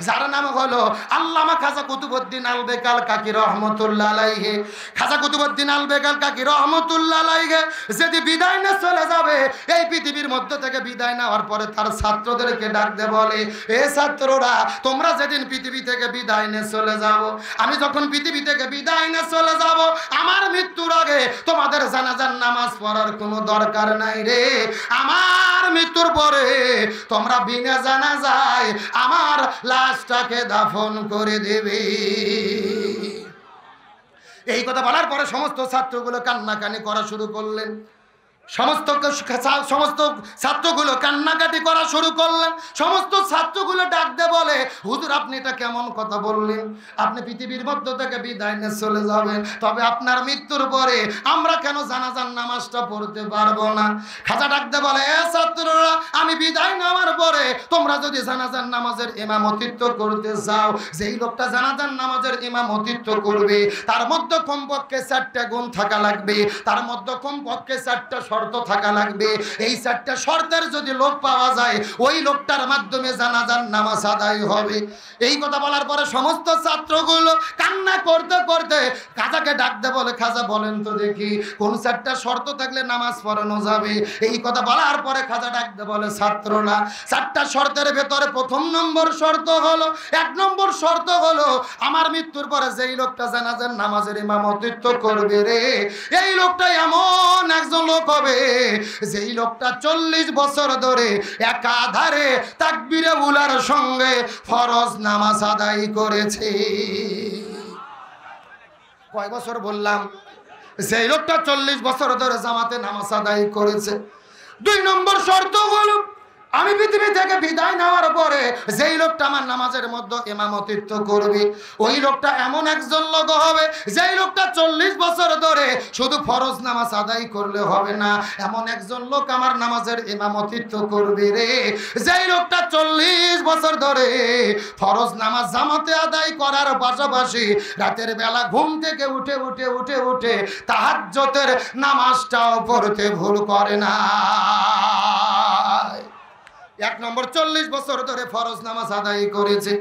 যার নাম হলো আল্লামা খাজা কুতুবউদ্দিন আল বেকাল কাকি রহমতুল্লাহ আলাইহি। খাজা কুতুবউদ্দিন আল বেকাল কাকি রহমতুল্লাহ আলাইহি যদি বিদায় না চলে যাবে, এই পৃথিবীর মধ্য থেকে বিদায় নেওয়ার পরে তার ছাত্রদেরকে ডাকতে বলে, এ ছাত্ররা, তোমরা যেদিন পৃথিবী থেকে বিদায় নিয়ে চলে যাব, আমি যখন পৃথিবী থেকে বিদায় নিয়ে চলে যাব, আমার মৃত্যুর আগে তোমাদের জানাজার নামাজ পড়ার কোনো দরকার নাই রে। আমার মৃত্যুর পরে তোমরা বিনা জানাজায় আমার লাশটাকে দাফন করে দেবে। এই কথা বলার পরে সমস্ত ছাত্রগুলো কান্নাকানি করা শুরু করলেন। সমস্ত ছাত্রগুলো কান্নাকাটি করা শুরু করলেন। সমস্ত ছাত্রগুলো ডাকতে বলে, হুজুর আপনি এটা কেমন কথা বললেন? আপনি পৃথিবীর মধ্য থেকে বিদায় নিয়ে চলে যাবেন, তবে আপনার মৃত্যুর পরে আমরা কেন জানাজার নামাজটা পড়তে পারবো না? খাজা ডাকতে বলে, এ ছাত্ররা, আমি বিদায় নেওয়ার পরে তোমরা যদি জানাজার নামাজের ইমামতিত্ব করতে চাও, যেই লোকটা জানাজার নামাজের ইমামতিত্ব করবে তার মধ্যে কমপক্ষে 4টা গুণ থাকা লাগবে, তার মধ্যে কমপক্ষে 4টা শর্ত থাকা লাগবে। এই 4টা শর্তের যদি লোক পাওয়া যায়, ওই লোকটার মাধ্যমে জানাজার নামাজ আদায় হবে। এই কথা বলার পরে সমস্ত ছাত্রগুলো কান্না করতে করতে খাজাকে ডাকতে বলে, খাজা বলেন তো দেখি কোন 4টা শর্ত থাকলে নামাজ পড়ানো যাবে? এই কথা বলার পরে খাজা ডাকতে বলে, ছাত্ররা, 4টা শর্তের ভেতরে 1 নম্বর শর্ত হলো, 1 নম্বর শর্ত হলো আমার মৃত্যুর পরে যেই লোকটা জানাজার নামাজের ইমামতিত্ব করবে রে, এই লোকটা এমন একজন লোক হবে যেই লোকটা 40 বছর ধরে একাধারে তাকবীরে উলার সঙ্গে ফরজ নামাজ আদায় করেছে। কয় বছর বললাম? যেই লোকটা 40 বছর ধরে জামাতে নামাজ আদায় করেছে। 2 নম্বর শর্ত হলো আমি পৃথিবী থেকে বিদায় নেওয়ার পরে যেই লোকটা আমার নামাজের মধ্যে ইমামতিত্ব করবে, ওই লোকটা এমন একজন লোক হবে যেই লোকটা 40 বছর ধরে শুধু ফরজ নামাজ আদায় করলে হবে না, এমন একজন লোক আমার নামাজের ইমামতিত্ব করবে রে, যেই লোকটা 40 বছর ধরে ফরজ নামাজ জামাতে আদায় করার পাশাপাশি রাতের বেলা ঘুম থেকে উঠে উঠে উঠে উঠে তাহাজ্জুদের নামাজটাও পড়তে ভুল করে না। 1 নম্বর 40 বছর ধরে ফরজ নামাজ আদায় করেছে।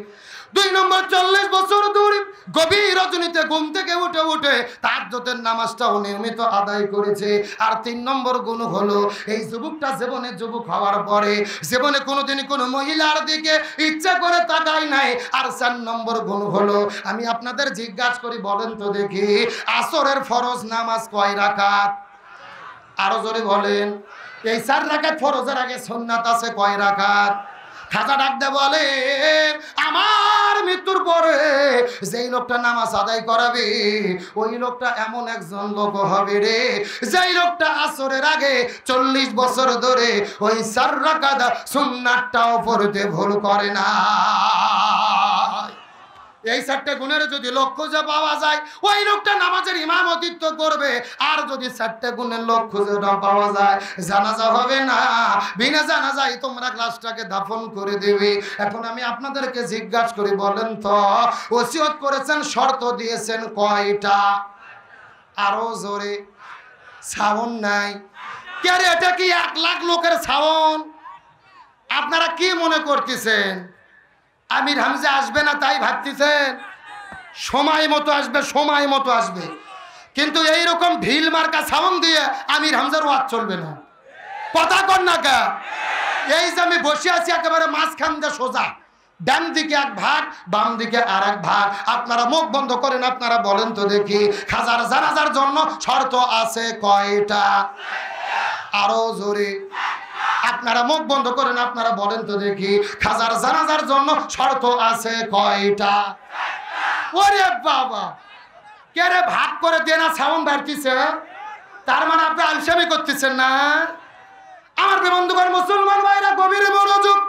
2 নম্বর 40 বছর ধরে গভীর রজনীতে ঘুম থেকে উঠে উঠে তাহাজ্জুদের নামাজটাও নিয়মিত আদায় করেছে। আর 3 নম্বর গুণ হলো এই যুবকটা জীবনে যুবক হওয়ার পরে জীবনে কোনোদিনই কোনো মহিলার দিকে ইচ্ছা করে তাকায় নাই। আর 4 নম্বর গুণ হলো, আমি আপনাদের জিজ্ঞাসা করি, বলেন তো দেখি আসরের ফরজ নামাজ কয় রাকাত? আরো জোরে বলেন। এই 4 রাকাত ফরজের আগে সুন্নাত আছে কয় রাকাত? খাজা ডাকতে বলে, আমার মৃত্যুর পরে যেই লোকটা নামাজ আদায় করাবে, ওই লোকটা এমন একজন লোক হবে রে, যেই লোকটা আসরের আগে 40 বছর ধরে ওই 4 রাকাত সুন্নাতটাও পড়তে ভুল করে না। এই 4টা গুণের যদি লোক খুঁজে পাওয়া যায়, ওই লোকটা নামাজের ইমামতিত্ব করবে। আর যদি 4টা গুণের লোক খুঁজে না পাওয়া যায়, জানাজা হবে না, বিনা জানাজায় তোমরা লাশটাকে দাফন করে দেবে। এখন আমি আপনাদেরকে জিজ্ঞাসা করি, বলেন তো ওসিয়ত করেছেন, শর্ত দিয়েছেন কয়টা? আরো জোরে। সাউন্ড নাই কে রে? এটা কি 1 লাখ লোকের সাউন্ড? আপনারা কি মনে করতেছেন আমির হামজা আসবে না তাই ভাবতেছেন? সময় মতো আসবে, সময় মতো আসবে, কিন্তু এইরকম ঢিল মার্কা সাউন্ড দিয়ে আমির হামজার ওয়াজ চলবে না। কথা কর না কে? এই যে আমি বসে আছি একেবারে মাঝখান দিয়ে সোজা, ডান দিকে 1 ভাগ, বাম দিকে আর 1 ভাগ। আপনারা মুখ বন্ধ করেন, আপনারা বলেন তো দেখি খাজার জানাজার জন্য শর্ত আছে কয়টা? আরো জোরে। আপনারা মুখ বন্ধ করেন, আপনারা বলেন তো দেখি খাজার জানাজার জন্য শর্ত আছে কয়টা? ওরে বাবা, কে রে ভাগ করে দিয়ে না সাউন্ড বাড়তিছে? তার মানে আপনি আলসামি করতেছেন না? আমার বন্ধুগণ, মুসলমান ভাইরা গভীর মনোযোগ।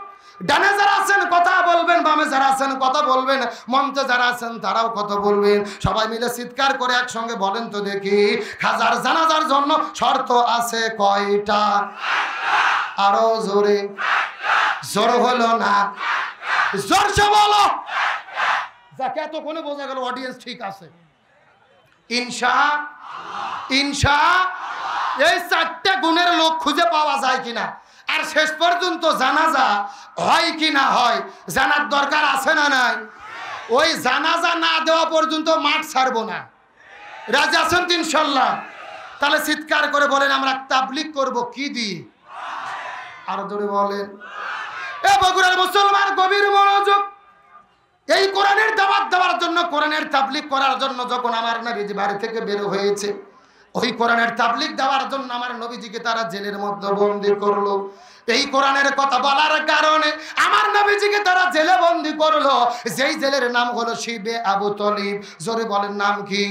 ডানে যারা আছেন কথা বলবেন, বামে যারা আছেন কথা বলবেন, মঞ্চে যারা আছেন তারাও কথা বলবেন। সবাই মিলে চিৎকার করে একসঙ্গে বলেন তো দেখি খাজার জানাজার জন্য শর্ত আছে কয়টা? আরো জোরে। জোর হলো না, জোরসে বলো। যাকে এতক্ষণে বোঝা গেল অডিয়েন্স ঠিক আছে। ইনশাআল্লাহ। এই 4টে গুণের লোক খুঁজে পাওয়া যায় কিনা? আর শেষ পর্যন্ত জানাজা হয় কি না হয় জানার দরকার আছে না নাই? ওই জানাজা না দেওয়া পর্যন্ত মাঠ ছাড়বো না। রাজি আছেন তো ইনশাল্লাহ? তাহলে চিৎকার করে বলেন আমরা তাবলীগ করব কি দিয়ে? আরো জোরে বলেন। এ বগুড়ার মুসলমান গভীর মনোযোগ। এই কোরআনের দাওয়াত দেওয়ার জন্য, কোরআনের তাবলীগ করার জন্য যখন আমার নবীজি বাড়ি থেকে বের হয়েছে, ওই কোরআনের তাবলীগ দেওয়ার জন্য আমার নবীজিকে তারা জেলের মধ্যে বন্দী করলো। এই কোরআনের কথা বলার কারণে আমার নবীজিকে তারা জেলে বন্দী করলো, যেই জেলের নাম হলো শিবে আবু তালিব। জোরে বলেন নাম কি?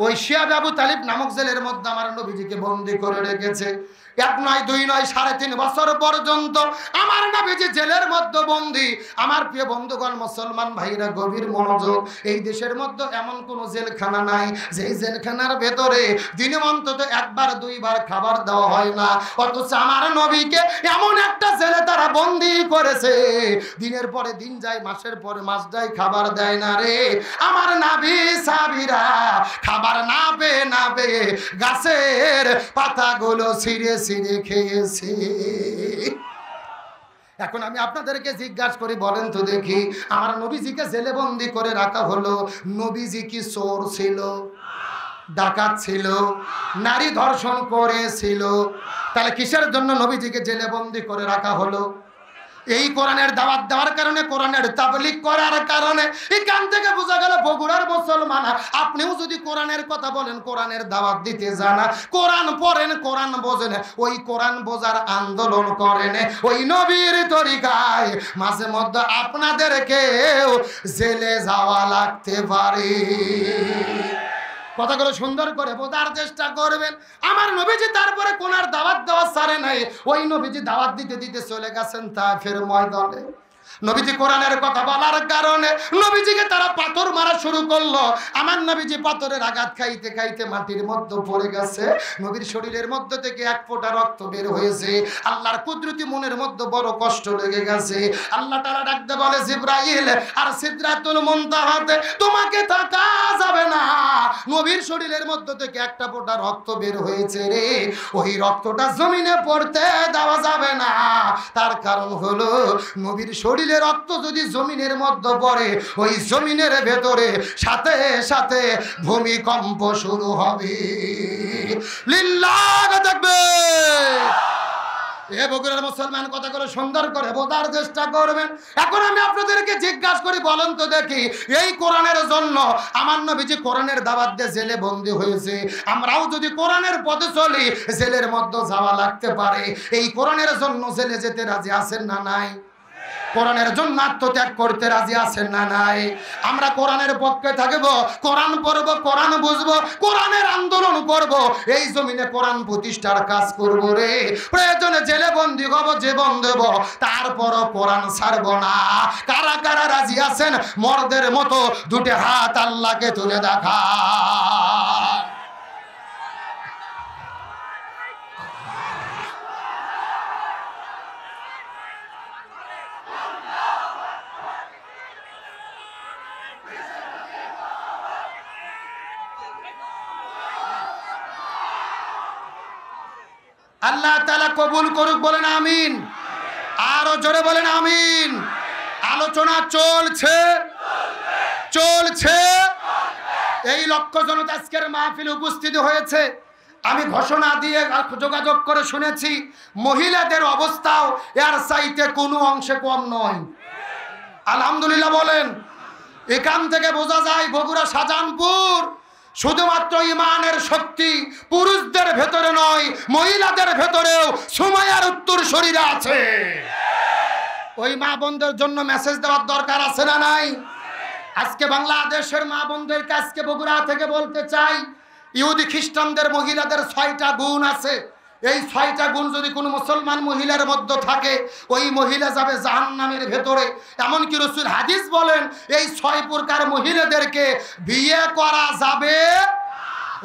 ওই শিয়াবে আবু তালিব নামক জেলের মধ্যে আমার নবীজিকে বন্দী করে রেখেছে। 1 নয় 2 নয় 3.5 বছর পর্যন্ত আমার নবীজি জেলের মধ্যে বন্দী। আমার প্রিয় বন্ধুগণ, মুসলমান ভাইরা গভীর মনোযোগ। এই দেশের মধ্যে এমন কোন জেলখানা নাই যেই জেলখানার ভেতরে দিনে অন্তত 1বার 2বার খাবার দেওয়া হয় না। অথচ আমার নবীকে এমন একটা জেলে তারা বন্দী করেছে, দিনের পরে দিন যায়, মাসের পরে মাস যায়, খাবার দেয় না রে। আমার নবী সাহাবীরা খাবার না পেয়ে গাছের পাতাগুলো ছিঁড়ে ছিঁড়ে খেয়েছে। এখন আমি আপনাদেরকে জিজ্ঞাসা করি, বলেন তো দেখি, আমার নবীজিকে জেলে বন্দী করে রাখা হলো, নবীজি কি চোর ছিল, ডাকাত ছিল, নারী ধর্ষণ করেছিল? তাহলে কিসের জন্য নবীজিকে জেলে বন্দী করে রাখা হলো? এই কোরআনের দাওয়াত দেওয়ার কারণে, কোরআনের তাবলীগ করার কারণে। এখান থেকে বোঝা গেল বগুড়ার মুসলমান, আপনিও যদি কোরআনের কথা বলেন, কোরআনের দাওয়াত দিতে জানা, কোরআন পড়েন, কোরআন বোঝেন, ওই কোরআন বোঝার আন্দোলন করেন, ওই নবীর তরিকায়, মাঝে মধ্যে আপনাদেরকেও জেলে যাওয়া লাগতে পারে। কথাগুলো সুন্দর করে বোঝার চেষ্টা করবেন। আমার নবীজি তারপরে কোনার দাওয়াত দেওয়া ছাড়ে নাই, ওই নবীজি দাওয়াত দিতে দিতে চলে গেছেন তায়েফের ময়দানে। নবীজি কোরআনের কথা বলার কারণে নবীজিকে তারা পাথর মারা শুরু করলো। আমার নবীজি পাথরের আঘাত খাইতে খাইতে মাটির মধ্যে পড়ে গেছে। নবীর শরীরের মধ্যে থেকে 1 ফোঁটা রক্ত বের হয়েছে। আল্লাহর কুদরতি মনের মধ্যে বড় কষ্ট লেগে গেছে। আল্লাহ তাআলা ডাকতে বলে, জিবরাইল আর সিদরাতুল মুনতাহাতে তোমাকে থাকা যাবে না। নবীর শরীরের মধ্যে থেকে 1টা ফোঁটা রক্ত বের হয়েছে রে, ওই রক্তটা জমিনে পড়তে দেওয়া যাবে না। তার কারণ হলো নবীর শরীরের রক্ত যদি জমিনের মধ্যে পড়ে, ওই জমিনের ভেতরে সাথে সাথে ভূমিকম্প শুরু হবে। লিল্লাহ তাকবীর। এ বগুড়ার মুসলমান, কথাগুলো সুন্দর করে বোঝার চেষ্টা করবেন। এখন আমি আপনাদেরকে জিজ্ঞাসা করি, বলেন তো দেখি, এই কোরআনের জন্য আমার নবীজি কোরআনের দাওয়াত দিয়ে জেলে বন্দী হয়েছে, আমরাও যদি কোরআনের পথে চলি জেলের মধ্যে যাওয়া লাগতে পারে। এই কোরআনের জন্য জেলে যেতে রাজি আছেন না নাই? কোরআনের জন্য আত্মত্যাগ করতে রাজি আছেন না নাই? আমরা কোরআনের পক্ষে থাকব, কোরআন পড়ব, কোরআন বুঝবো, কোরআনের আন্দোলন করব, এই জমিনে কোরআন প্রতিষ্ঠার কাজ করব রে। প্রয়োজনে জেলে বন্দী হব, জীবন দেব, তারপরও কোরআন ছাড়ব না। কারা কারা রাজি আছেন মর্দের মতো 2টি হাত আল্লাহকে তুলে দেখা? আল্লাহ তাআলা কবুল করুক, বলেন আমিন। আরো জোরে বলেন আমিন। আলোচনা চলছে চলছে। এই লক্ষ্য জনতা আজকের মাহফিলে উপস্থিত হয়েছে। আমি ঘোষণা দিয়ে যোগাযোগ করে শুনেছি, মহিলাদের অবস্থাও এর চাইতে কোনো অংশে কম নয়। আলহামদুলিল্লাহ বলেন। এখান থেকে বোঝা যায় বগুড়া শাহজাহানপুর শুধুমাত্র ইমানের শক্তি পুরুষদের ভেতরে নয়, মহিলাদের ভেতরেও সুমাইয়ার উত্তর শরীরে আছে। ওই মা বোনদের জন্য মেসেজ দেওয়ার দরকার আছে না নাই? আজকে বাংলাদেশের মা বোনদেরকে আজকে বগুড়া থেকে বলতে চাই, ইহুদি খ্রিস্টানদের মহিলাদের 6টা গুণ আছে। এই 6টা গুণ যদি কোনো মুসলমান মহিলার মধ্যে থাকে, ওই মহিলা যাবে জাহান্নামের ভেতরে। এমনকি রাসূল হাদিস বলেন, এই 6 প্রকার মহিলাদেরকে বিয়ে করা যাবে।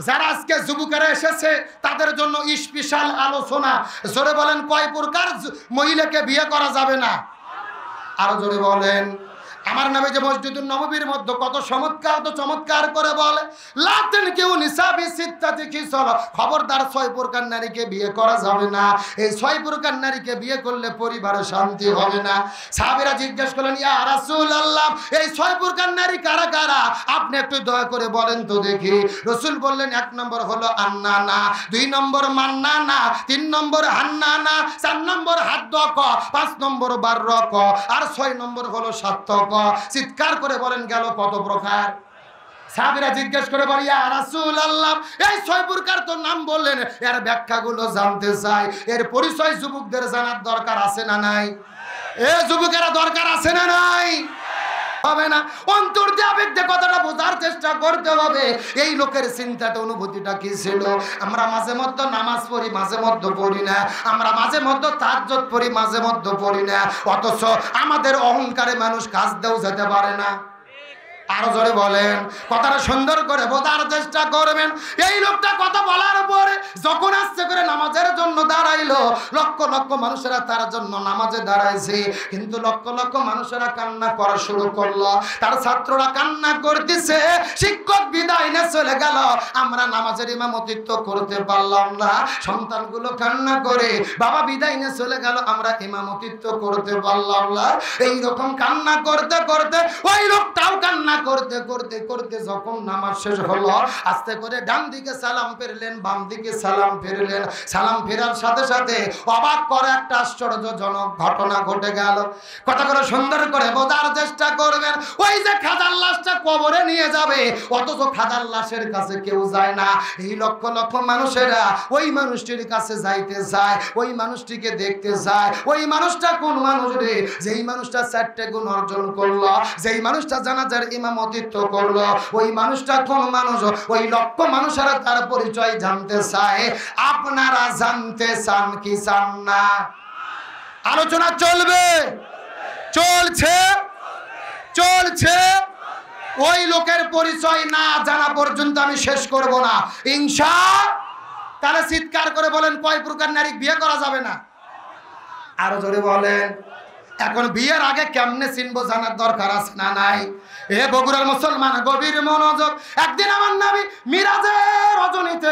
যারা আজকে যুবকেরা এসেছে তাদের জন্য স্পেশাল আলোচনা। জোরে বলেন, কয় প্রকার মহিলাকে বিয়ে করা যাবে না? আরো জোরে বলেন। আমার নামে যে মসজিদুন নববীর মধ্যে কত চমৎকার করে বলে লাতেন কেউ নিসাবি সিত্তাতি কিসল, খবরদার 6 প্রকার নারীকে বিয়ে করা যাবে না। এই 6 প্রকার নারীকে বিয়ে করলে পরিবারে শান্তি হবে না। সাহাবীরা জিজ্ঞেস করলেন, ইয়া রাসূলুল্লাহ, এই 6 প্রকার নারী কারা কারা? আপনি একটু দয়া করে বলেন তো দেখি। রাসূল বললেন, 1 নম্বর হলো আন্নানা, 2 নম্বর মান্নানা, 3 নম্বর হান্নানা, 4 নম্বর হাদ্দক, 5 নম্বর বাররক, আর 6 নম্বর হলো সাত্তক। চিৎকার করে বলেন, গেল কত প্রকার? সাহাবীরা জিজ্ঞেস করে বলে, ইয়া রাসূলুল্লাহ, এই 6 প্রকার তো নাম বললেন, এর ব্যাখ্যাগুলো জানতে চাই। এর পরিচয় যুবকদের জানার দরকার আছে না নাই? এ যুবকেরা দরকার আছে না নাই? হবে না? অন্তর দিয়ে আবেগ দিয়ে কথাটা বোঝার চেষ্টা করতে হবে। এই লোকের চিন্তাটা অনুভূতিটা কি ছিল? আমরা মাঝে মধ্যে নামাজ পড়ি, মাঝে মধ্যে পড়ি না। আমরা মাঝে মধ্যে তাহাজ্জুদ পড়ি, মাঝে মধ্যে পড়ি না। অথচ আমাদের অহংকারে মানুষ কাজ দেও যেতে পারে না। আরো জোরে বলেন, কথাটা সুন্দর করে বোঝার চেষ্টা করবেন। এই লোকটা কথা বলার পরে যখন আস্তে করে নামাজের জন্য দাঁড়াইলো, লক্ষ লক্ষ মানুষেরা তার জন্য নামাজে দাঁড়াইছে, কিন্তু লক্ষ লক্ষ মানুষেরা কান্না করা শুরু করলো। তার ছাত্ররা কান্না করতেছে, শিক্ষক বিদায় নিয়ে চলে গেল, আমরা নামাজের ইমামতিত্ব করতে পারলাম না। সন্তানগুলো কান্না করে, বাবা বিদায় নিয়ে চলে গেল, আমরা ইমামতিত্ব করতে পারলাম না। এইরকম কান্না করতে করতে ওই লোকটাও কান্না করতে করতে করতে যখন নামাজ শেষ হলো, আস্তে করে ডান দিকে সালাম ফেরলেন, বাম দিকে সালাম ফেরলেন। সালাম ফেরার সাথে সাথে অবাক করে একটা আশ্চর্যজনক ঘটনা ঘটে গেল। কথা করে সুন্দর করে বোঝার চেষ্টা করবেন। ওই যে খাজার লাশটা কবরে নিয়ে যাবে, অথচ খাজার লাশের কাছে কেউ যায় না। এই লক্ষ লক্ষ মানুষেরা ওই মানুষটির কাছে যাইতে চায়, ওই মানুষটিকে দেখতে চায়। ওই মানুষটা কোন মানুষ রে? যেই মানুষটা 4টে গুণ অর্জন করলো, যেই মানুষটা জানাজার ইমামতিত্ব করলো, ওই মানুষটা কোন মানুষ? ওই লক্ষ মানুষেরা তার পরিচয় জানতে চায়। আপনারা জানতে চান কি চান না? আলোচনা চলবে, চলছে চলছে। ওই লোকের পরিচয় না জানা পর্যন্ত আমি শেষ করব না, ইনশাআল্লাহ। তাহলে চিৎকার করে বলেন, কয় প্রকার নারী বিয়ে করা যাবে না? আরো জোরে বলেন। এখন বিয়ের আগে কেমনে চিনবো জানার দরকার আছে না নাই? এ বগুড়ার মুসলমান, গভীর মনোযোগ। একদিন আমার নবী মিরাজের রজনীতে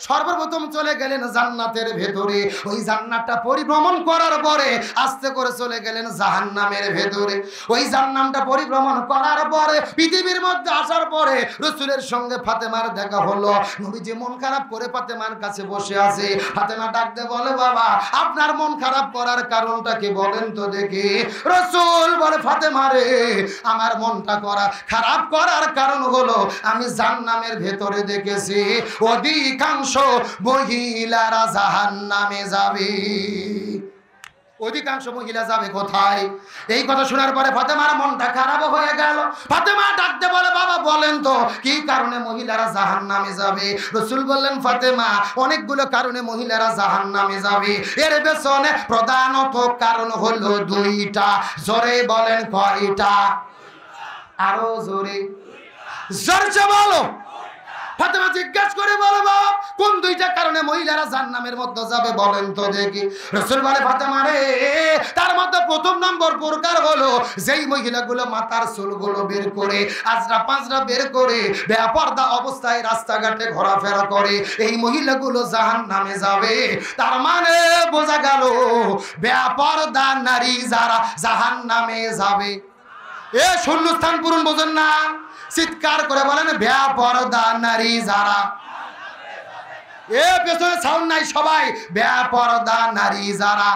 সর্বপ্রথম চলে গেলেন জান্নাতের ভেতরে। ওই জান্নাতটা পরিভ্রমণ করার পরে আস্তে করে চলে গেলেন জাহান্নামের ভেতরে। ওই জাহান্নামটা পরিভ্রমণ করার পরে পৃথিবীর মধ্যে আসার পরে রাসূলের সঙ্গে ফাতেমার দেখা হলো। নবীজি মন খারাপ করে ফাতেমার কাছে বসে আছে। ফাতেমা ডাকতে বলে, বাবা আপনার মন খারাপ করার কারণটা কি বলেন তো দেখি। রাসূল বলে, ফাতেমা রে, আমার মনটা খারাপ করার কারণ হলো আমি জাহান্নামের ভেতরে দেখেছি অধিকাংশ মহিলারা জাহান্নামে যাবে। অধিকাংশ মহিলা যাবে কোথায়? এই কথা শোনার পরে ফাতেমার মনটা খারাপ হয়ে গেল। ফাতেমা ডাকতে বলে, বাবা বলেন তো কি কারণে মহিলারা জাহান্নামে যাবে? রাসূল বললেন, ফাতেমা অনেকগুলো কারণে মহিলারা জাহান্নামে যাবে। এর পেছনে প্রধানত কারণ হলো 2টা। জোরে বলেন, কয়টা? আরো জোরে, জোরে বলো। ফাতেমা জিজ্ঞাসা করে বলে, বাবা কোন 2টা কারণে মহিলারা জাহান্নামের মধ্যে যাবে বলেন তো দেখি। রাসূল বলে, ফাতেমা রে, তার মধ্যে প্রথম নম্বর প্রকার হলো যেই মহিলাগুলো মাথার চুলগুলো বের করে, আজরা পাঁজরা বের করে বেপরদা অবস্থায় রাস্তাঘাটে ঘোরাফেরা করে, এই মহিলাগুলো জাহান্নামে যাবে। তার মানে বোঝা গেল বেপরদা নারী যারা জাহান্নামে যাবে। এ শূন্যস্থান পূরণ বোঝেন না? চিৎকার করে বলেন, বেপরদা নারী যারা। এ পেছনে সাউন্ড নাই সবাই। বেপরদা নারী যারা।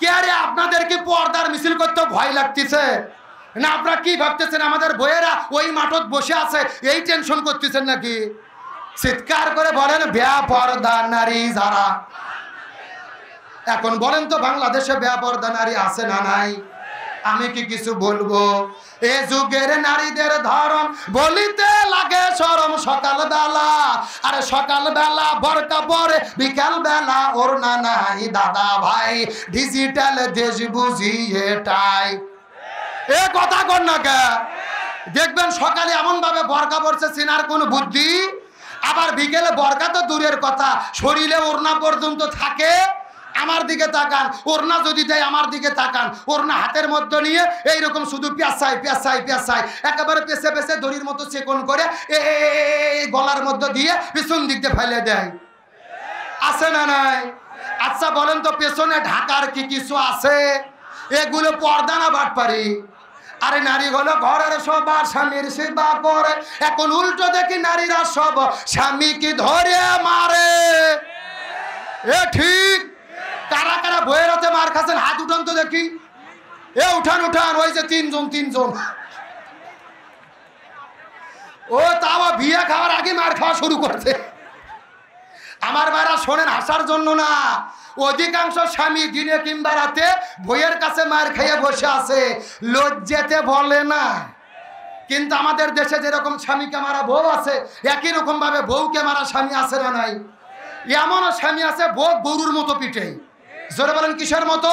কে আরে আপনাদেরকে পর্দার মিছিল করতে ভয় লাগতেছে না? আপনারা কি ভাবতেছেন আমাদের বইয়েরা ওই মাঠত বসে আছে এই টেনশন করতেছেন নাকি? চিৎকার করে বলেন, বেপরদা নারী যারা। এখন বলেন তো বাংলাদেশে বেপরদা নারী আছে না নাই? আমি কি কিছু বলবো? এ যুগের নারীদের ধরন বলিতে লাগে শরম। সকাল বেলা, আরে সকাল বেলা বরকা পরে, বিকাল বেলা ওড়না নাই। দাদা ভাই ডিজিটাল দেশ বুঝি এটাই। এ কথা কর না কে? দেখবেন সকালে এমন ভাবে বরকা পড়ছে চেনার কোন বুদ্ধি, আবার বিকেলে বরকা তো দূরের কথা, শরীরে ওড়না পর্যন্ত থাকে। আমার দিকে তাকান, ওড়না যদি দেয় আমার দিকে তাকান, ওড়না হাতের মধ্যে নিয়ে এইরকম শুধু পেঁচাই পেঁচাই পেঁচাই একেবারে পেছে পেছে দড়ির মতো চেকন করে এই গলার মধ্যে দিয়ে পিছন দিক দিয়ে ফেলে দেয়। আছে না নাই? আচ্ছা বলেন তো পেছনে ঢাকার কি কিছু আছে? এগুলো পর্দা না বাটপারি? আরে নারী হলো ঘরের সবার স্বামীর সেবা করে, এখন উল্টো দেখি নারীরা সব স্বামীকে ধরে মারে। এ ঠিক? কারা কারা বইয়ের হাতে মার খাচ্ছেন হাত উঠান তো দেখি। এ উঠান উঠান, ওই যে তিনজন। ও তাও বিয়ে খাওয়ার আগে মার খাওয়া শুরু করছে। আমার ভাইরা শোনেন, হাসার জন্য না, অধিকাংশ স্বামী দিনে কিংবা রাতে বইয়ের কাছে মার খেয়ে বসে আছে, লজ্জাতে বলে না। কিন্তু আমাদের দেশে যেরকম স্বামীকে মারা বউ আছে, একই রকম ভাবে বউকে মারা স্বামী আছে না নাই? এমনও স্বামী আছে বউ গরুর মতো পিঠে। জোরে বলেন কিসের মতো?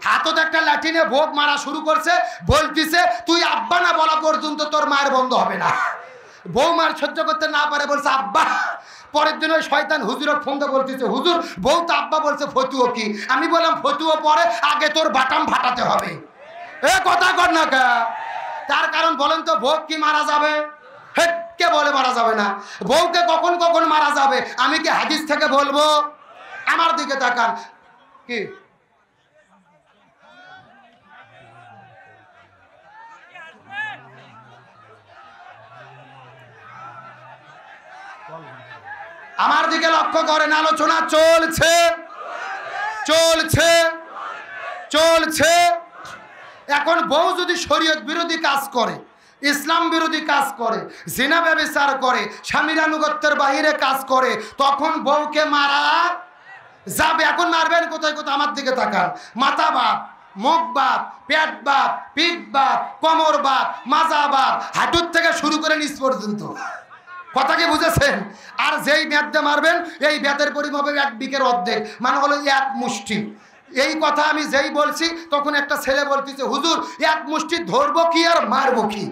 হাতত একটা লাঠিনে ভোগ মারা শুরু করছে, বলতিছে তুই আব্বা না বলা পর্যন্ত তোর মায়ের বন্ধ হবে না। বউ মার সহ্য করতে না পারে বলছে আব্বা। পরের দিন ওই শয়তান হুজুরের ফোন দিয়ে বলতেছে হুজুর বউ তো আব্বা বলছে ফতুও কি? আমি বললাম ফতুও পরে, আগে তোর বাটাম ফাটাতে হবে। এ কথা কর না কা? তার কারণ বলেন তো, ভোগ কি মারা যাবে? কে বলে মারা যাবে না? বউকে কখন কখন মারা যাবে আমি কি হাদিস থেকে বলবো? আমার দিকে তাকান। কি আমার দিকে লক্ষ্য করেন, আলোচনা চলছে চলছে চলছে। এখন বউ যদি শরীয়ত বিরোধী কাজ করে, ইসলাম বিরোধী কাজ করে, জিনা ব্যভিচার করে, স্বামীর আনুগত্যের বাহিরে কাজ করে, তখন বউকে মারা যাবে। এখন মারবেন কোথায় কোথায়? আমার দিকে তাকান। মাথা বাপ, মুখ বাপ, পেট বাপ, পিঠ বাপ, কোমর বাপ, মাজা বাপ, হাঁটুর থেকে শুরু করে নিচ পর্যন্ত। কথা কি বুঝেছেন? আর যেই ব্যাট দিয়ে মারবেন এই ব্যাটের পরিমাপ হবে 1 বিঘের অর্ধেক, মানে হলো 1 মুষ্টি। এই কথা আমি যেই বলছি তখন একটা ছেলে বলতেছে হুজুর 1 মুষ্টি ধরবো কি আর মারবো কি?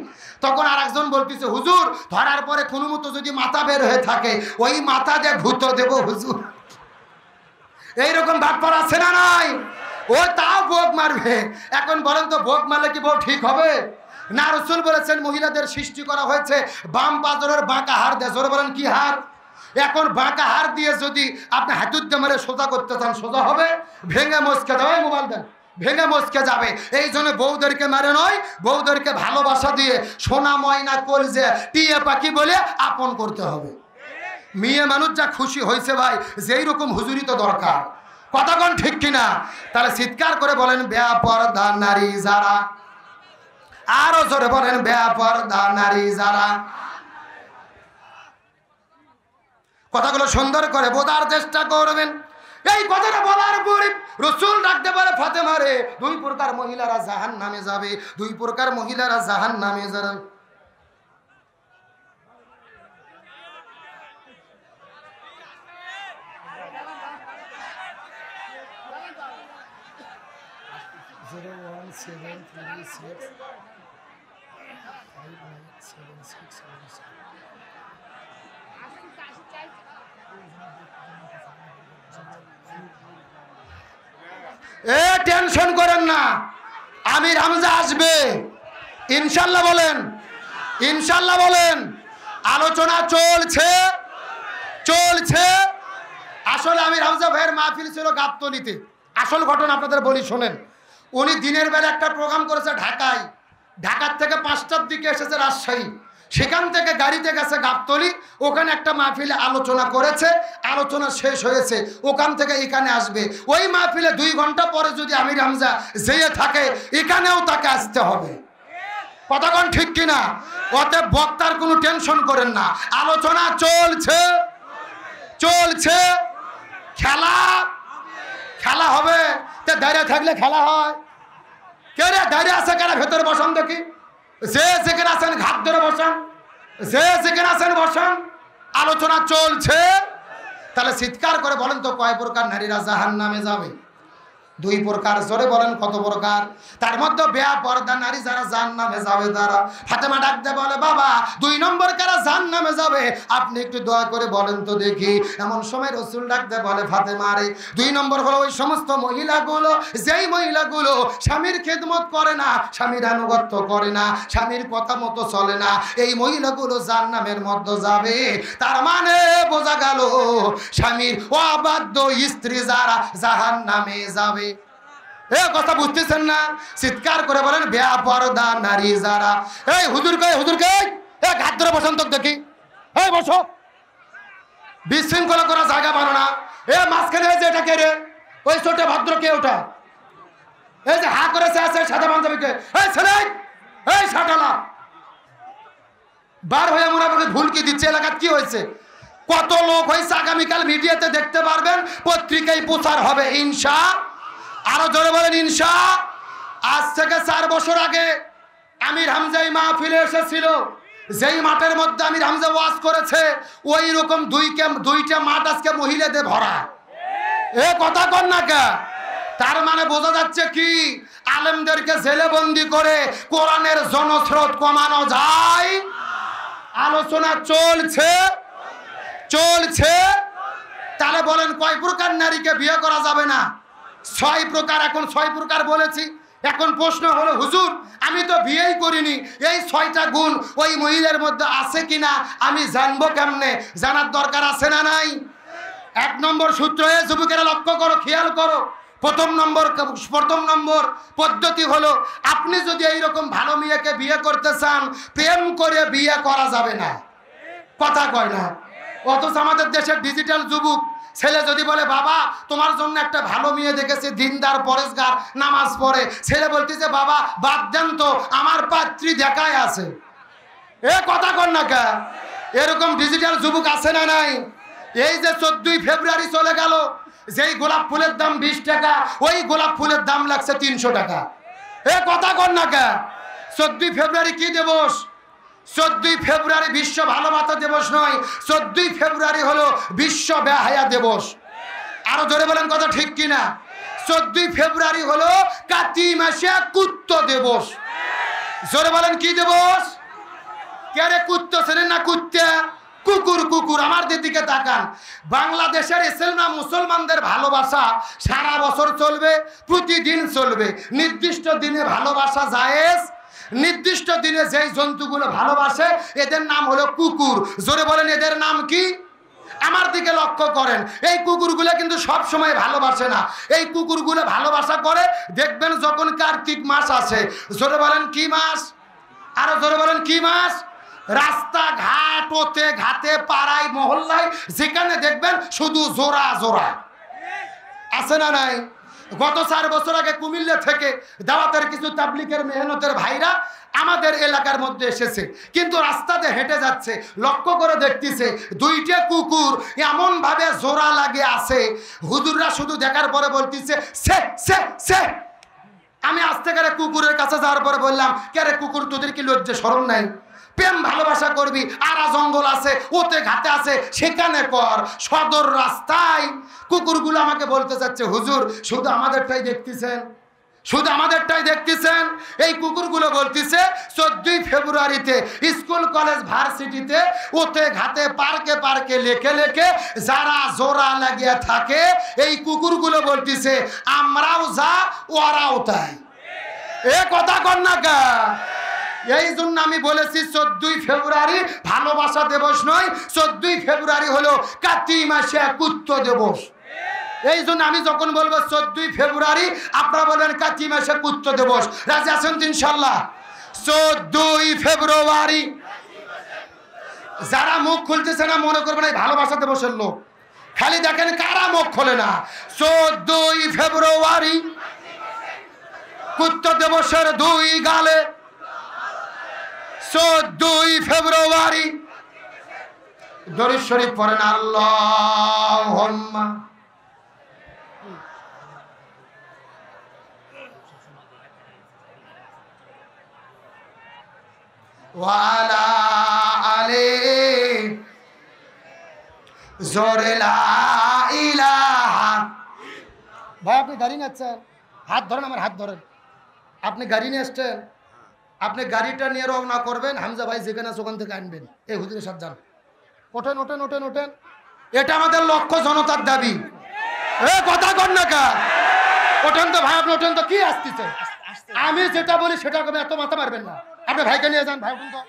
তখন আর একজন বলতেছে হুজুর ধরার পরে কোনো মতো যদি মাথা বের হয়ে থাকে ওই মাথা দিয়ে ভূত দেবো হুজুর। এইরকম বাটপার আছে না নাই? ও তাও ভোগ মারবে। এখন বলেন তো ভোগ মারলে কি বউ ঠিক হবে না? রাসূল বলেছেন মহিলাদের সৃষ্টি করা হয়েছে বাম পাজরের বাঁকা হাড় দিয়ে। জোরে বলেন কি হাড়? এখন বাঁকা হাড় দিয়ে যদি আপনি হাতুর দিয়ে মেরে সোজা করতে চান সোজা হবে? ভেঙে মচকে যাবে। মোবাইল দেন, ভেঙে মচকে যাবে। এই জন্য বউদেরকে মারে নয়, বউদেরকে ভালোবাসা দিয়ে সোনা ময়না কলজে টিয়া পাখি বলে আপন করতে হবে। মেয়ে মানুষ যা খুশি হয়েছে ভাই, যেই রকম হুজুরি তো দরকার। কথা কোন ঠিক কিনা? তাহলে চিৎকার করে বলেন বেপরদা নারী যারা, আরো জোরে বলেন বেপরদা নারী যারা। কথাগুলো সুন্দর করে বোঝার চেষ্টা করবেন। এই কথাটা বলার পরে রাসূল ডাকতে পারে ফাতেমারে, 2 প্রকার মহিলারা জাহান্নামে যাবে, 2 প্রকার মহিলারা জাহান্নামে যাবে। টেনশন করেন না, আমির হামজা আসবে ইনশাল্লাহ। বলেন ইনশাল্লাহ বলেন। আলোচনা চলছে চলছে। আসলে আমির হামজা ভাইয়ের মাহফিল ছিল গাবতলীতে। আসল ঘটনা আপনাদের বলি শোনেন। উনি দিনের বেলা একটা প্রোগ্রাম করেছে ঢাকায়, ঢাকার থেকে 5টার দিকে এসেছে রাজশাহী, সেখান থেকে গাড়িতে গেছে গাবতলী, ওখানে একটা মাহফিলে আলোচনা করেছে, আলোচনা শেষ হয়েছে, ওখান থেকে এখানে আসবে। ওই মাহফিলে 2 ঘন্টা পরে যদি আমির হামজা যেয়ে থাকে এখানেও তাকে আসতে হবে। কতক্ষণ ঠিক কিনা? ওতে বক্তার কোনো টেনশন করেন না, আলোচনা চলছে চলছে। খেলা খেলা হবে, দাঁড়িয়ে থাকলে খেলা হয়? কে রে দাঁড়িয়ে আছে কারা? ভেতরে বসান দেখি। যে যেখানে আছেন ঘাট ধরে বসান, যে যেখানে আছেন বসান। আলোচনা চলছে। তাহলে চিৎকার করে বলেন তো কয় প্রকার নারীরা জাহান্নামে যাবে? দুই প্রকার। জোরে বলেন কত প্রকার? তার মধ্যে বেপরদা নারী যারা জাহান্নামে যাবে তারা। ফাতেমা ডাকতে বলে, বাবা 2 নম্বর কারা জাহান্নামে যাবে আপনি একটু দয়া করে বলেন তো দেখি। এমন সময় রাসূল ডাকতে বলে, ফাতেমা রে 2 নম্বর হলো ওই সমস্ত মহিলাগুলো, যেই মহিলাগুলো স্বামীর খেদমত করে না, স্বামীর আনুগত্য করে না, স্বামীর কথা মতো চলে না, এই মহিলাগুলো জাহান্নামের মধ্যে যাবে। তার মানে বোঝা গেল স্বামীর অবাধ্য স্ত্রী যারা জাহান্নামে যাবে। এ কথা বুঝতেছেন না? চিৎকার করে বলেন বেপরদা নারী যারা। এই হুজুরকে হাত ধরে বসন্ত দেখি। এই বসো, বিশৃঙ্খলা করা জায়গা বানো না। এ মাঝখানে যে এটা কে রে? ওই ছোট ভদ্র কে ওটা? এই যে হা করেছে আছে সাদা পাঞ্জাবিকে, এই ছেলে, এই সাটালা বার হয়ে মনে আমাকে ভুল কি দিচ্ছে। এলাকার কি হয়েছে? কত লোক হয়েছে আগামীকাল ভিডিওতে দেখতে পারবেন, পত্রিকায় প্রচার হবে ইনশা। আরো জোরে বলেন ইনশা। আজ থেকে 4 বছর আগে আমির হামজা এই মাহফিলে এসেছিল। যেই মাঠের মধ্যে আমির হামজা ওয়াজ করেছে, ওই রকম দুইটা মাঠ আজকে মহিলাদের ভরা। এ কথা কর না কে? তার মানে বোঝা যাচ্ছে কি, আলেমদেরকে জেলে বন্দি করে কোরআনের জনস্রোত কমানো যায়? আলোচনা চলছে। তাহলে বলেন কয় প্রকার নারীকে বিয়ে করা যাবে না? 6 প্রকার। এখন 6 প্রকার বলেছি। এখন প্রশ্ন হলো, হুজুর আমি তো বিয়েই করিনি, এই 6টা গুণ ওই মহিলার মধ্যে আছে কিনা আমি জানবো কেমনে? জানার দরকার আছে না নাই? 1 নম্বর সূত্র, যুবকেরা লক্ষ্য করো, খেয়াল করো। প্রথম নম্বর পদ্ধতি হলো, আপনি যদি এইরকম ভালো মেয়েকে বিয়ে করতে চান, প্রেম করে বিয়ে করা যাবে না। কথা কয় না? অথচ আমাদের দেশের ডিজিটাল যুবক ছেলে যদি বলে, বাবা তোমার জন্য একটা ভালো মেয়ে দেখেছে, দিনদার, পরেশগার, নামাজ পড়ে, ছেলে বলতেছে, বাবা বাদ দেন তো, আমার পাত্রী দেখায় আছে। এ কথা কর না কে? এরকম ডিজিটাল যুবক আছে না নাই? এই যে 14ই ফেব্রুয়ারি চলে গেল, যেই গোলাপ ফুলের দাম 20 টাকা, ওই গোলাপ ফুলের দাম লাগছে 300 টাকা। এ কথা কর না কে? 14ই ফেব্রুয়ারি কি দিবস? 14ই ফেব্রুয়ারি বিশ্ব ভালোবাসা দিবস নয়, 14ই ফেব্রুয়ারি হলো বিশ্ব বেহায়া দিবস। আরো জোরে বলেন কথা ঠিক কিনা? 14ই ফেব্রুয়ারি হলো কাতি মাসে কুত্ত দিবস। জোরে বলেন কি দিবস? কে রে কুত্ত চেনেন না? কুত্তা, কুকুর। আমার দিকে তাকান। বাংলাদেশের মুসলমানদের ভালোবাসা সারা বছর চলবে, প্রতিদিন চলবে। নির্দিষ্ট দিনে ভালোবাসা জায়েজ। নির্দিষ্ট দিনে যেই জন্তুগুলো ভালোবাসে এদের নাম হলো কুকুর। জোরে বলেন এদের নাম কি? আমার দিকে লক্ষ্য করেন, এই কুকুরগুলো কিন্তু সব সময় ভালোবাসে না। এই কুকুরগুলো ভালোবাসা করে দেখবেন যখন কার্তিক মাস আসে। জোরে বলেন কি মাস? আরো জোরে বলেন কি মাস? রাস্তাঘাট, ওতে ঘাটে, পাড়ায়, মহল্লায় যেখানে দেখবেন শুধু জোড়া আছে না নাই? গত 4 বছর আগে কুমিল্লা থেকে দাওয়াতের কিছু তাবলিগের মেহনতের ভাইরা আমাদের এলাকার মধ্যে এসেছে, কিন্তু রাস্তাতে হেঁটে যাচ্ছে, লক্ষ্য করে দেখতেছে 2টা কুকুর এমন ভাবে জোড়া লাগে আছে। হুজুররা শুধু দেখার পরে বলতেছে সে। আমি আস্তে করে কুকুরের কাছে যাওয়ার পরে বললাম, কে রে কুকুর, তোদের কি লজ্জা শরম নাই? প্রেম ভালোবাসা করবি, আরা জঙ্গল আছে, ওতে ঘাটে আছে, সেখানে কর। সদর রাস্তায় কুকুরগুলো আমাকে বলতে চাচ্ছে, হুজুর শুধু আমাদেরটাই দেখতেছেন। এই কুকুরগুলো বলতেছে 14ই ফেব্রুয়ারিতে স্কুল, কলেজ, ভার্সিটিতে, ওতে ঘাটে, পার্কে লেখে যারা জোড়া লাগিয়ে থাকে, এই কুকুরগুলো বলতেছে আমরাও যা ওরাও তাই। এ কথা কর না কা? এই জন্য আমি বলেছি 14ই ফেব্রুয়ারি ভালোবাসা দিবস নয়, 14ই ফেব্রুয়ারি হলো কাতি মাসে কুত্ত দিবস। এই জন্য আমি যখন বলবো 14ই ফেব্রুয়ারি, আপনারা বলবেন কাতি মাসে কুত্ত দিবস। রাজি আছেন তো ইনশাল্লাহ? 14ই ফেব্রুয়ারি। যারা মুখ খুলতেছে না মনে করবেন এই ভালোবাসা দিবসের লোক, খালি দেখেন কারা মুখ খোলে না। 14ই ফেব্রুয়ারি কুত্ত দিবসের 2 গালে। 14ই ফেব্রুয়ারি দরুদ শরীফ পড়েন, আল্লাহুম্মা ওয়া আলা আলি জোরে লা ইলাহা ভাই আপনি গাড়ি নিচ্ছেন, হাত ধরেন, আমার হাত ধরেন। আপনি গাড়ি নিয়ে এসছেন, আপনি গাড়িটা নিয়ে রওনা করবেন, হামজা ভাই যেখানে আছে ওখান থেকে আনবেন। এই হুজুরের সাথে যান, ওঠেন ওঠেন ওঠেন ওঠেন। এটা আমাদের লক্ষ্য, জনতার দাবি। এ কথা কর না কা, ওঠেন তো ভাই, আপনি ওঠেন তো। কি আসতেছে? আমি যেটা বলি সেটা করবেন, এত মাথা মারবেন না। আপনি ভাইকে নিয়ে যান, ভাই ওঠেন তো।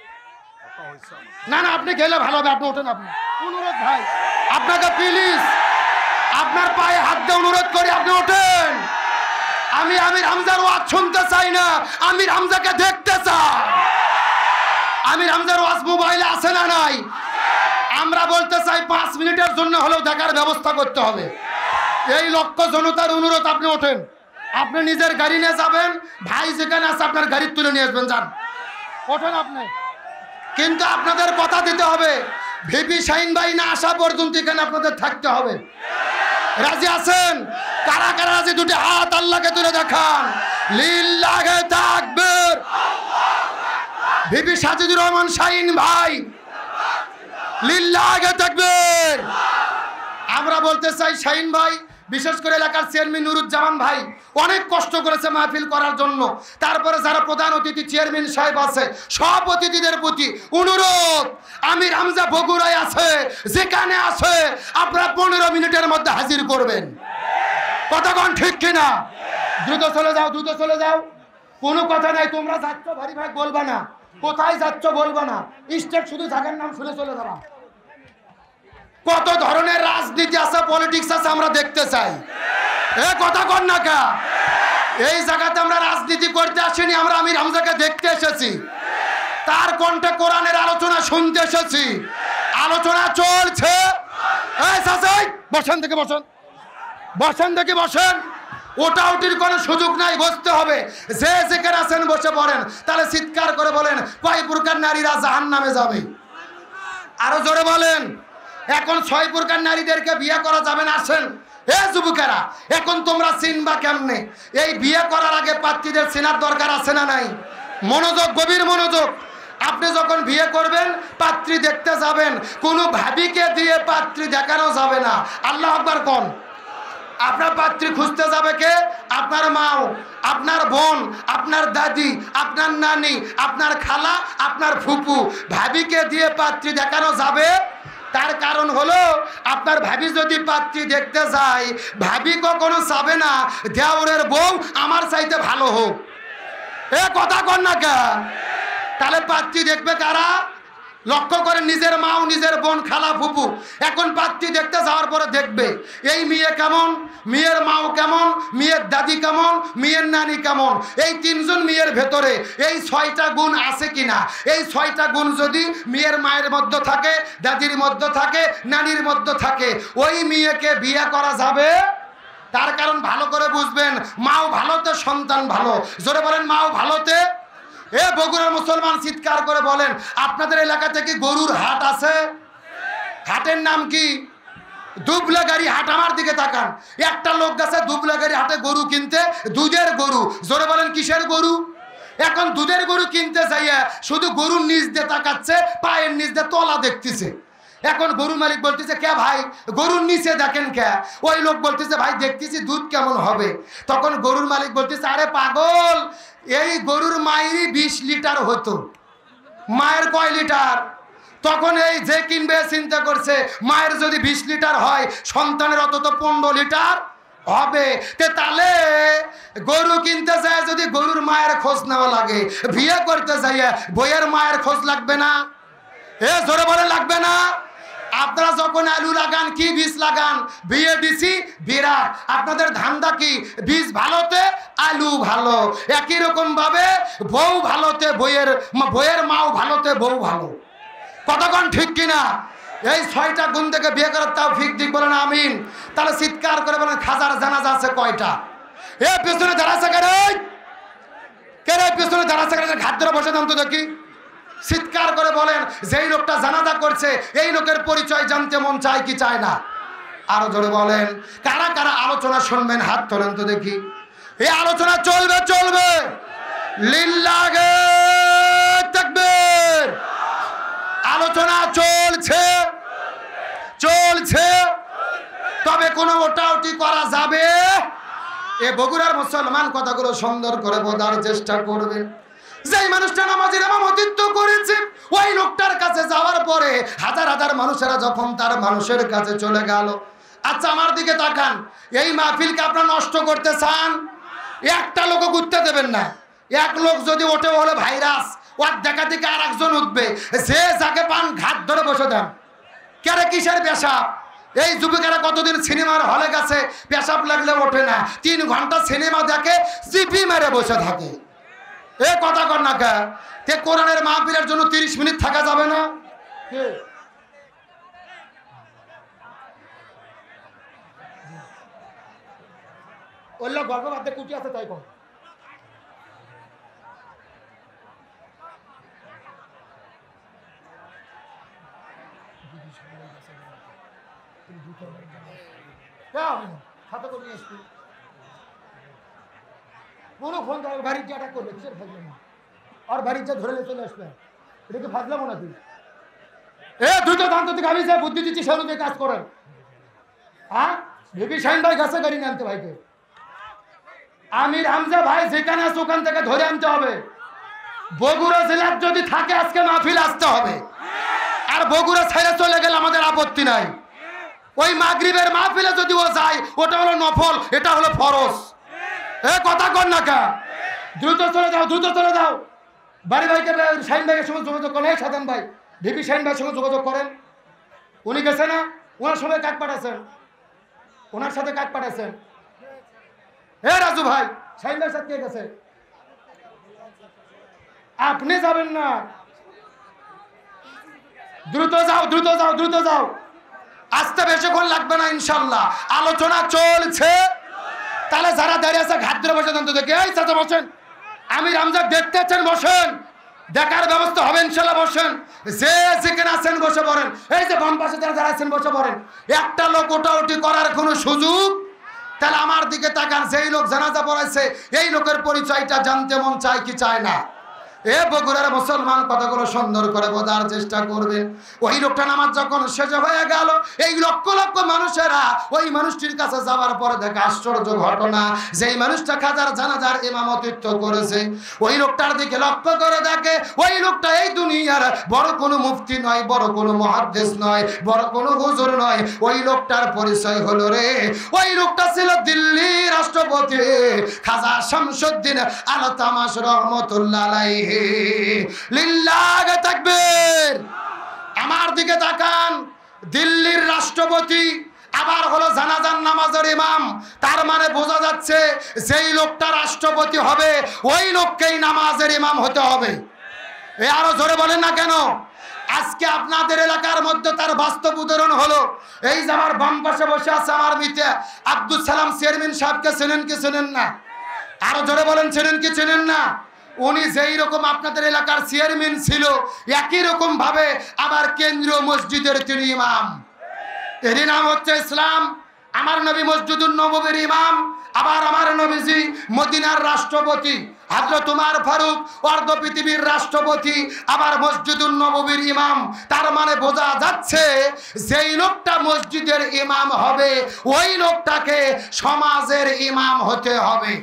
না না, আপনি গেলে ভালো হবে, আপনি ওঠেন। আপনি অনুরোধ ভাই, আপনাকে প্লিজ আপনার পায়ে হাত দিয়ে অনুরোধ করি, আপনি ওঠেন। আমি আমির হামজার ওয়াজ শুনতে চাই না, আমির হামজাকে দেখতে চাই। আমির হামজার ওয়াজ মোবাইলে আছে না নাই? আমরা বলতে চাই 5 মিনিটের জন্য হলেও দেখার ব্যবস্থা করতে হবে। এই লক্ষ্য, জনতার অনুরোধ, আপনি ওঠেন। আপনি নিজের গাড়ি নিয়ে যাবেন, ভাই যেখানে আছে আপনার গাড়ি তুলে নিয়ে আসবেন। যান, ওঠেন আপনি। কিন্তু আপনাদের কথা দিতে হবে, ভিপি শাহিন ভাই না আসা পর্যন্ত এখানে আপনাদের থাকতে হবে। রাজি আছেন? কারা কারা রাজি? দুটি হাত আল্লাহকে তুলে দেখান। লিল্লাহে তাকবীর। ভিপি সাজিদুর রহমান শাহিন ভাই, লিল্লাহে তাকবীর। আমরা বলতে চাই, শাহিন ভাই, বিশেষ করে এলাকার চেয়ারম্যান নুরুজ্জামান ভাই অনেক কষ্ট করেছে মাহফিল করার জন্য। তারপরে যারা প্রধান অতিথি চেয়ারম্যান সাহেব আছে, সব অতিথিদের প্রতি অনুরোধ, আমির হামজা বগুড়ায় আছে, যেখানে আছে আপনারা 15 মিনিটের মধ্যে হাজির করবেন। কতক্ষণ ঠিক কিনা? দ্রুত চলে যাও, দ্রুত চলে যাও। কোনো কথা নাই, তোমরা যাচ্ছ ভারী ভাই বলবা না, কোথায় যাচ্ছ বলবা না, স্টেট শুধু জায়গার নাম শুনে চলে যাবা। কত ধরনের রাজনীতি আছে, পলিটিক্স আছে, আমরা দেখতে চাই। এ কথা কর না কা, এই জায়গাতে আমরা রাজনীতি করতে আসিনি, আমরা আমির হামজাকে দেখতে এসেছি, তার কণ্ঠে কোরআনের আলোচনা শুনতে এসেছি। আলোচনা চলছে। এই চাচাই, বসেন থেকে বসেন, বসেন থেকে বসেন। ওটা উঠির কোনো সুযোগ নাই, বসতে হবে। যে যেখানে আছেন বসে পড়েন। তাহলে চিৎকার করে বলেন, কয় প্রকার নারীরা জাহান্নামে যাবে? আরো জোরে বলেন। এখন 6 প্রকার নারীদেরকে বিয়ে করা যাবে না। আসেন এ যুবকেরা, এখন তোমরা চিনবা কেমনে? এই বিয়ে করার আগে পাত্রীদের চেনার দরকার আছে না নাই? মনোযোগ, গভীর মনোযোগ। আপনি যখন বিয়ে করবেন, পাত্রী দেখতে যাবেন, কোনো ভাবিকে দিয়ে পাত্রী দেখানো যাবে না। আল্লাহু আকবার কোন। আপনার পাত্রী খুঁজতে যাবে কে? আপনার মাও, আপনার বোন, আপনার দাদি, আপনার নানি, আপনার খালা, আপনার ফুপু। ভাবিকে দিয়ে পাত্রী দেখানো যাবে? তার কারণ হলো, আপনার ভাবি যদি পাত্রী দেখতে যায়, ভাবি কখনো চাবে না দেওরের বউ আমার চাইতে ভালো হোক। এ কথা কর না কে? তাহলে পাত্রী দেখবে কারা? লক্ষ্য করে, নিজের মাও, নিজের বোন, খালা, ফুপু। এখন পাত্রী দেখতে যাওয়ার পরে দেখবে এই মেয়ে কেমন, মেয়ের মাও কেমন, মেয়ের দাদি কেমন, মেয়ের নানি কেমন। এই 3 জন মেয়ের ভেতরে এই 6টা গুণ আছে কিনা। এই 6টা গুণ যদি মেয়ের মায়ের মধ্যে থাকে, দাদির মধ্যে থাকে, নানির মধ্যে থাকে, ওই মেয়েকে বিয়ে করা যাবে। তার কারণ ভালো করে বুঝবেন, মাও ভালোতে সন্তান ভালো। জোরে বলেন, মাও ভালোতে। এ বগুড়ার মুসলমান চিৎকার করে বলেন, আপনাদের এলাকা থেকে গরুর হাট আছে? হাটের নাম কি? দুবলাগাড়ি হাট। আমার দিকে তাকান। একটা লোক গেছে দুবলাগাড়ি হাটে গরু কিনতে, দুধের গরু। জোরে বলেন, কিসের গরু? এখন দুধের গরু কিনতে যাইয়া শুধু গরুর নিচ দিয়ে তাকাচ্ছে, পায়ের নিচ দিয়ে তলা দেখতেছে। এখন গরুর মালিক বলতেছে, কে ভাই গরুর নিচে দেখেন কে? ওই লোক বলতেছে, ভাই দেখতেছি দুধ কেমন হবে। তখন গরুর মালিক বলতেছে, আরে পাগল, এই গরুর মায়েরই 20 লিটার হতো, মায়ের কয় লিটার? তখন এই যে কিনবে চিন্তা করছে, মায়ের যদি 20 লিটার হয়, সন্তানের অন্তত 15 লিটার হবে। তাহলে গরু কিনতে যায় যদি গরুর মায়ের খোঁজ নেওয়া লাগে, বিয়ে করতে যাইয়া বইয়ের মায়ের খোঁজ লাগবে না? এ জোরে বলে লাগবে না? আপনারা যখন আলু লাগান, কি বীজ লাগান? বিএডিসি, বিরাট। আপনাদের ধান্দা কি? বীজ ভালোতে আলু ভালো। একই রকম ভাবে বউ ভালোতে বইয়ের মাও ভালোতে বউ ভালো। কতক্ষণ ঠিক কিনা? এই 6টা গুণ থেকে বিয়ে করার তৌফিক দিক, বলেন আমিন। তাহলে চিৎকার করে বলেন, খাজার জানাজা আছে কয়টা? এ পেছনে দাঁড়াচ্ছে কে রে? কে রে পেছনে দাঁড়াচ্ছে কে? ঘাট ধরে বসে দাম তো দেখি। চিৎকার করে বলেন, যেই লোকটা জানাজা করছে এই লোকের পরিচয় জানতে মন চায় কি চায় না? আরো জোরে বলেন। কারা কারা আলোচনা শুনবেন হাত তোলেন তো দেখি। এই আলোচনা চলবে, চলবে। লিল্লাহে তাকবীর। আলোচনা চলছে, চলছে। তবে কোনো ওটাউটি করা যাবে এ বগুড়ার মুসলমান কথাগুলো সুন্দর করে বোঝার চেষ্টা করবেন। যেই মানুষটা নামাজের ইমামতিত্ব করেছে ওই লোকটার কাছে যাওয়ার পরে হাজার হাজার মানুষেরা যখন তার মানুষের কাছে চলে গেল। আচ্ছা আমার দিকে তাকান, এই মাহফিলকে আপনারা নষ্ট করতে চান? একটা লোকও ঘুরতে দেবেন না। এক লোক যদি ওঠে হলে ভাইরাস, ওর দেখা থেকে আর একজন উঠবে, যে যাকে পান ঘাট ধরে বসে দেন। কেরে কিসের পেশাব? এই যুবকেরা কতদিন সিনেমার হলে গেছে, পেশাব লাগলে ওঠে না, 3 ঘন্টা সিনেমা দেখে জিপি মেরে বসে থাকে। এ কথা কর না কে? তে কোরআনের মাহফিলের জন্য 30 মিনিট থাকা যাবে না? ওল্লা গল্প বাদে কুটি আছে তাই কর। কোনো ফোন বাড়ির জাটা করবে, কিসের ফাজলাম? আর বাড়ির যা ধরে চলে আসবে, এটা কি ফাজলাম না তুই? এ দুটো দান্ত থেকে আমি যা বুদ্ধি দিচ্ছি সে অনুযায়ী কাজ করেন। হ্যাঁ বেবি শাইন ভাই গাছে গাড়ি নিয়ে আনতে ভাইকে, আমির হামজা ভাই যেখানে আছে ওখান থেকে ধরে আনতে হবে। বগুড়া জেলার যদি থাকে আজকে মাহফিল আসতে হবে। আর বগুড়া ছেড়ে চলে গেলে আমাদের আপত্তি নাই। ওই মাগরিবের মাহফিলে যদি ও যায় ওটা হলো নফল, এটা হলো ফরজ। এ কথা কর না কা? দ্রুত চলে যাও, দ্রুত চলে যাও। বাড়ি ভাইকে শাইন ভাইয়ের সঙ্গে যোগাযোগ করেন। এই সাধান ভাই ভিপি শাইন ভাইয়ের সঙ্গে যোগাযোগ করেন। উনি গেছে না, ওনার সঙ্গে কাক পাঠাচ্ছেন, ওনার সাথে কাক পাঠাচ্ছেন। হে রাজু ভাই, শাইন ভাইয়ের সাথে কে গেছে? আপনি যাবেন না, দ্রুত যাও, দ্রুত যাও, দ্রুত যাও। আসতে বেশিক্ষণ লাগবে না ইনশাল্লাহ, আলোচনা চলছে। তাহলে যারা দাঁড়িয়ে আছে ঘাট ধরে বসে জানতে দেখে, এই চাচা বসেন, আমির হামজা দেখতে আছেন বসেন, দেখার ব্যবস্থা হবে ইনশাল্লাহ বসেন। যে যেখানে আছেন বসে পড়েন। এই যে বাম পাশে যারা যারা আছেন বসে পড়েন। একটা লোক ওটাউটি করার কোনো সুযোগ। তাহলে আমার দিকে তাকান, যেই লোক জানাজা পড়াইছে এই লোকের পরিচয়টা জানতে মন চায় কি চায় না? এ বগুড়ার মুসলমান কথাগুলো সুন্দর করে বোঝার চেষ্টা করবে। ওই লোকটা নামাজ যখন শেষ হয়ে গেল, এই লক্ষ লক্ষ মানুষেরা ওই মানুষটির কাছে যাওয়ার পরে দেখে আশ্চর্য ঘটনা, যেই মানুষটা খাজার জানাজার ইমামতিত্ব করেছে ওই লোকটার দিকে লক্ষ্য করে দেখে ওই লোকটা এই দুনিয়ার বড় কোনো মুফতি নয়, বড় কোনো মুহাদ্দিস নয়, বড় কোনো হুজুর নয়। ওই লোকটার পরিচয় হলো রে, ওই লোকটা ছিল দিল্লি রাষ্ট্রপতি খাজা শামসুদ্দিন আল তামাশ রহমতুল্লাহ আলাইহি। লিল্লাহ তাকবীর। আমার দিকে তাকান, দিল্লির রাষ্ট্রপতি আবার হলো জানাজার নামাজের ইমাম। তার মানে বোঝা যাচ্ছে যেই লোকটা রাষ্ট্রপতি হবে ওই লোককেই নামাজের ইমাম হতে হবে। এ আরো জোরে বলেন না কেন? আজকে আপনাদের এলাকার মধ্যে তার বাস্তব উদাহরণ হলো এই যে আমার বাম পাশে বসে আছে আমার মিতে আব্দুল সালাম চেয়ারম্যান সাহেবকে চেনেন কি চেনেন না? আরো জোরে বলেন চেনেন কি চেনেন না? উনি যেই রকম আপনাদের এলাকার চেয়ারম্যান ছিল একই রকম ভাবে আবার কেন্দ্রীয় মসজিদের তিনি ইমাম। এরই নাম হচ্ছে ইসলাম। আমার নবী মসজিদুন নববীর ইমাম, আবার আমার নবীজি মদিনার রাষ্ট্রপতি হযরত ওমর ফারুক অর্ধ পৃথিবীর রাষ্ট্রপতি, আবার মসজিদুন নববীর ইমাম। তার মানে বোঝা যাচ্ছে যেই লোকটা মসজিদের ইমাম হবে ওই লোকটাকে সমাজের ইমাম হতে হবে।